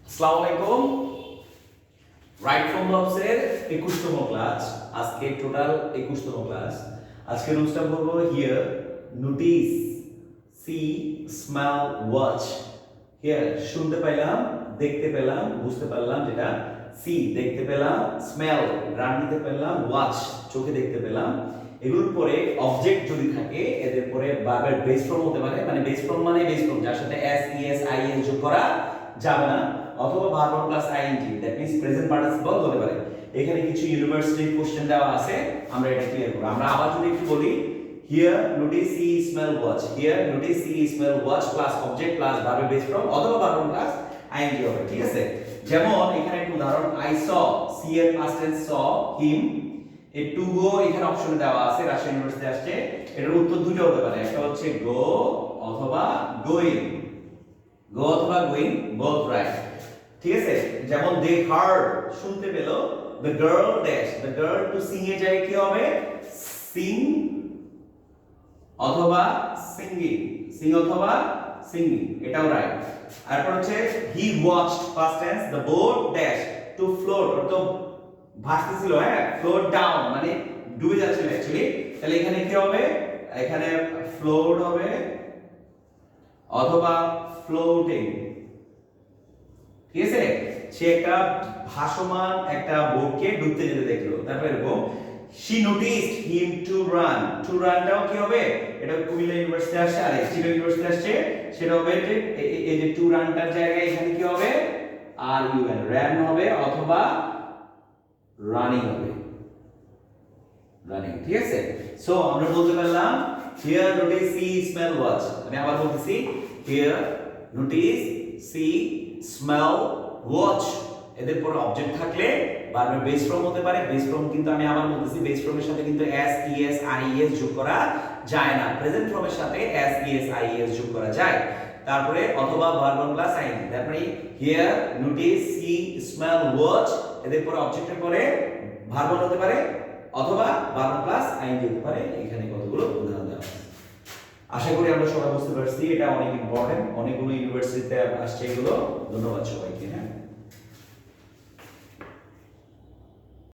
আসসালামু আলাইকুম। Right form verbs এর 21তম ক্লাস। আজকে টোটাল 21তম ক্লাস। আজকে রুলসটা বলবো hear, notice, see, smell, watch. Hear শুনতে পেলাম, দেখতে পেলাম, বুঝতে পারলাম, যেটা সি দেখতে পেলাম, স্মেল ঘ্রাণ নিতে পেলাম, ওয়াচ চোখে দেখতে পেলাম। এগুলোর পরে অবজেক্ট যদি থাকে এদের পরে ভার্বের বেস ফর্ম হতে পারে, মানে বেস ফর্ম মানে বেস ফর্ম যার সাথে S E S I S যোগ করা যাবে না, অথবা verb plus ING, that means present participle হতে পারে। এখানে কিছু ইউনিভার্সিটি কোশ্চেন দেওয়া আছে, আমরা এটা ক্লিয়ার করব। আমরা আবার যদি একটু বলি, hear notice, see, smell, watch. Hear notice, see, smell, watch plus object plus ভার্বের বেস ফর্ম অথবা ভার্ব প্লাস আইএনজি হবে, ঠিক আছে? যেমন এখানে একটু উদাহরণ, আই স, সি এর পাস্ট টেন্স স, হিম। এই টু গো এখানে অপশনে দেওয়া আছে, রাজশাহী ইউনিভার্সিটি আসছে। এটার উত্তর দুটো হতে পারে, একটা হচ্ছে গো অথবা গোইং। গো অথবা গোইং, বোথ রাইট, ঠিক আছে? যেমন দে হার্ড, শুনতে পেল, the girl dash, the girl to sing এর জায়গায় কি হবে? সিং অথবা সিঙ্গিং, সিং অথবা সিঙ্গিং, এটাও রাইট। তারপর হচ্ছে he watched, first tense, the boat dash to float, তো ভাসতেছিল, হ্যাঁ, ফ্লোট ডাউন মানে ডুবে যাচ্ছিল অ্যাকচুয়ালি। তাহলে এখানে কি হবে? এখানে ফ্লোট হবে অথবা ফ্লোটিং, ঠিক আছে? সে একটা ভাসমান একটা বোটকে ডুবতে যেতে দেখলো। তারপর এরকম she noticed him to run, to runটাও কি হবে? এটা কুমিল্লা ইউনিভার্সিটি আসছে আর চিটাগং ইউনিভার্সিটি আসছে, সেটা হবে যে এই যে টু রানটার জায়গায় এখানে কি হবে? আর ইউ এন, ran হবে অথবা রানিং হবে, রানিং, ঠিক আছে? সো আমরা বলতে পারলাম hear notice, see, smell, watch. আমি আবার বলতেছি, hear notice, see, smell, watch. এদের পরে অবজেক্ট থাকলে ভার্বের বেস ফর্ম হতে পারে। বেস ফর্ম কিন্তু আমি আবার বলতেছি, বেস ফর্মের সাথে কিন্তু S E S I S যোগ করা যায় না। প্রেজেন্ট ফর্মের সাথে S E S I S যোগ করা যায়। তারপরে অথবা ভার্ব প্লাস আইএনজি, তারপরে hear notice, see, smell, watch. এদের পরে অবজেক্টের পরে ভার্ব হতে পারে অথবা ভার্ব প্লাস আইএনজি হতে পারে। এখানে কতগুলো উদাহরণ দেওয়া আছে। আশা করি আমরা সবাই বুঝতে পারছি, এটা অনেক ইম্পর্টেন্ট, অনেকগুলো ইউনিভার্সিটিতে আসছে এগুলো। ধন্যবাদ সবাইকে, হ্যাঁ।